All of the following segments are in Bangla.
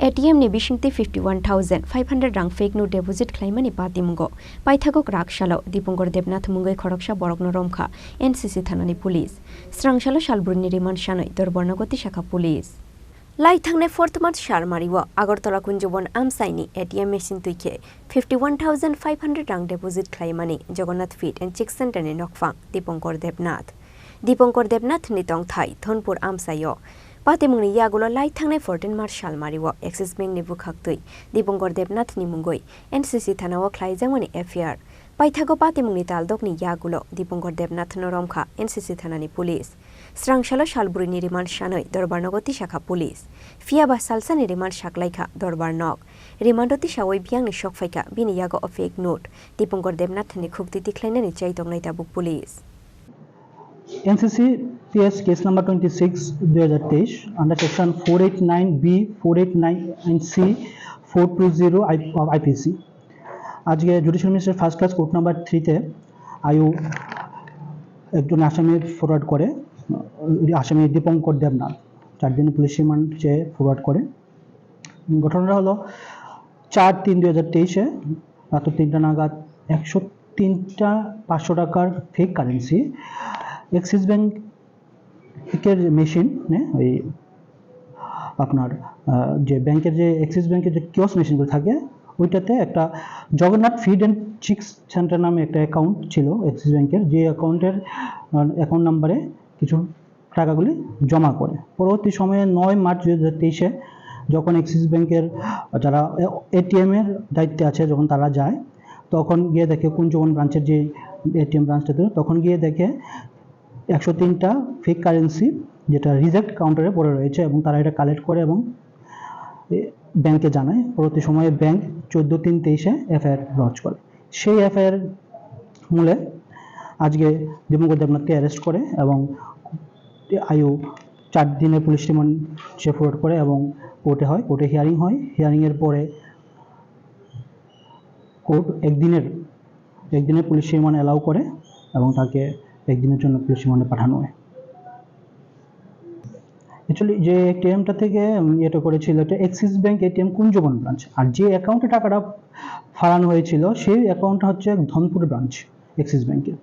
ATM ni Bisingtwi 51,500 rang fake note deposit Khlaimani Patimungo Paithagok Rakshalo Dipankar Debnath Mungoi Khoroksha Borokno Romkha NCC Thanani Police Srangshalo Shalburni Remand Shanoi Dorbornagoti Shakha Police Lai thangne 4th March shar mariwa Agartala Kunjobon Amsaini ATM machine tuike 51,500 rang deposit Khlaimani Jagannath Feed and Chick Center ni Nokfang Dipankar Debnath nitong thai Thonpur Amsayo Patimungni yagulo lai thangnai 14 March shal mariwo Axis Bank ni bukhaktui Dipankar Debnath ni mungoi NCC thanao khlaijangmani FIR Paithago Patimungni taldokni yagulo Dipankar Debnath no Romkha NCC thanani police Srangshalo shalburi ni remand shanoi dorbarnogoti shakha police Fiaba salsa ni remand shaklaikha dorbarnog rimandoti shawoi biang ni shokfaika bini yago of fake note Dipankar Debnath ni khukti tikhlainani chaitongnai tabuk police NCC PS case number 26 2023 under section 489B 489C 420 of IPC আজকে judicial magistrate first class court number 3 তে আয়ু একজন আসামি ফরওয়ার্ড করে আসামি দীপঙ্কর দেবনাথ 4 দিন পুলিশ রিমান্ড চেয়ে ফরওয়ার্ড করে ঘটনাটা হলো 4/3/2023 এ রাত 3টা নাগাদ 103টা 500 টাকার ফেক কারেন্সি एक्सिस बैंक के मेशिन ने ওই আপনার যে ব্যাংকের যে एक्सिस ব্যাংকের যে কিওস মেশিনগুলো থাকে ওইটাতে একটা Jagannath feed and chicks centre নামে একটা অ্যাকাউন্ট ছিল एक्सिस ব্যাংকের যে অ্যাকাউন্টের অ্যাকাউন্ট নম্বরে কিছু টাকাগুলি জমা করে পরবর্তী সময়ে 9 মার্চ 2023 এ যখন एक्सिस ব্যাংকের যারা এটিএম এর দায়িত্বে আছে যখন তারা যায় তখন গিয়ে দেখে কুঞ্জবন ব্রাঞ্চের যে এটিএম ব্রাঞ্চটাতে তখন গিয়ে দেখে 103টা ফেক কারেন্সি যেটা রিজেক্ট কাউন্টারে পড়ে রয়েছে এবং তারা এটা কালেক্ট করে এবং ব্যাংকে জানায় পরবর্তী সময়ে ব্যাংক 14/3/23 এ এফআইআর লঞ্চ করে সেই এফআইআর মূলে আজকে দীপঙ্কর দেবনাথকে অ্যারেস্ট করে এবং আয়ু 4 দিনের পুলিশ রিমান্ড সে ফরওয়ার্ড করে এবং কোর্টে হিয়ারিং হয় হিয়ারিং এর পরে কোর্ট একদিনের পুলিশ রিমান্ড অ্যালাউ করে এবং তাকে একদিনের জন্য পুলিশ রিমান্ডে পাঠানো হয় অ্যাকচুয়ালি যে এটিএমটা থেকে এটা করেছিল এটা Axis bank ATM Kunjaban branch আর যে অ্যাকাউন্টে টাকাটা ফালানো হয়েছিল সেই অ্যাকাউন্টটা হচ্ছে ধনপুর ব্রাঞ্চ एक्सिस ব্যাংকের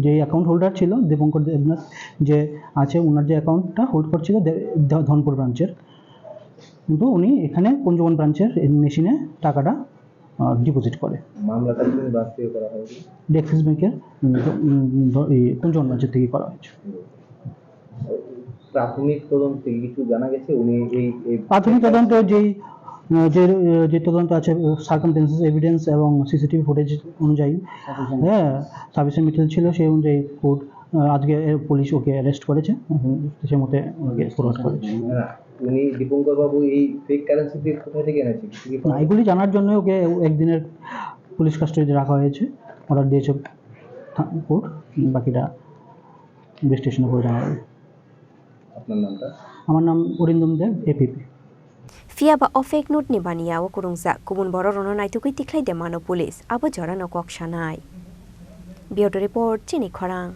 যে অ্যাকাউন্ট হোল্ডার ছিল দীপঙ্কর দেবনাথ যে আছে ওনার যে অ্যাকাউন্টটা হোল্ড করছিল ধনপুর ব্রাঞ্চের কিন্তু উনি এখানে কুঞ্জবন ব্রাঞ্চের মেশিনে টাকাটা ডিপোজিট করে মামলাটা কিন্তু বাস্তিয়ে করা হয়েছে एक्सिस ব্যাংকের কুঞ্জবন ব্রাঞ্চের থেকে করা হয়েছে প্রাথমিক তদন্তে কিছু জানা গেছে উনি এই প্রাথমিক তদন্তে যে তদন্ত আছে সার্কামস্টেন্সেস এভিডেন্স এবং সিসিটিভি ফুটেজ অনুযায়ী হ্যাঁ সাফিসিয়েন্ট মেটেরিয়াল ছিল সেই অনুযায়ী কোর্ট আজকে পুলিশ ওকে অ্যারেস্ট করেছে সেই মতে ওকে ফরওয়ার্ড করেছে উনি দীপঙ্কর বাবু এই ফেক কারেন্সি কোথা থেকে এনেছে এগুলি জানার জন্য ওকে একদিনের পুলিশ কাস্টডিতে রাখা হয়েছে অর্ডার দিয়েছে কোর্ট বাকিটা ইনভেস্টিগেশন করে জানা যাবে আপনার নামটা আমার নাম অরিন্দম দেব APP Fiaba of fake note ni baniyawo kurungsa kubun boro rono naitukui tiklai de mano police abo jora no kok shanai Bureau report Chini Khorang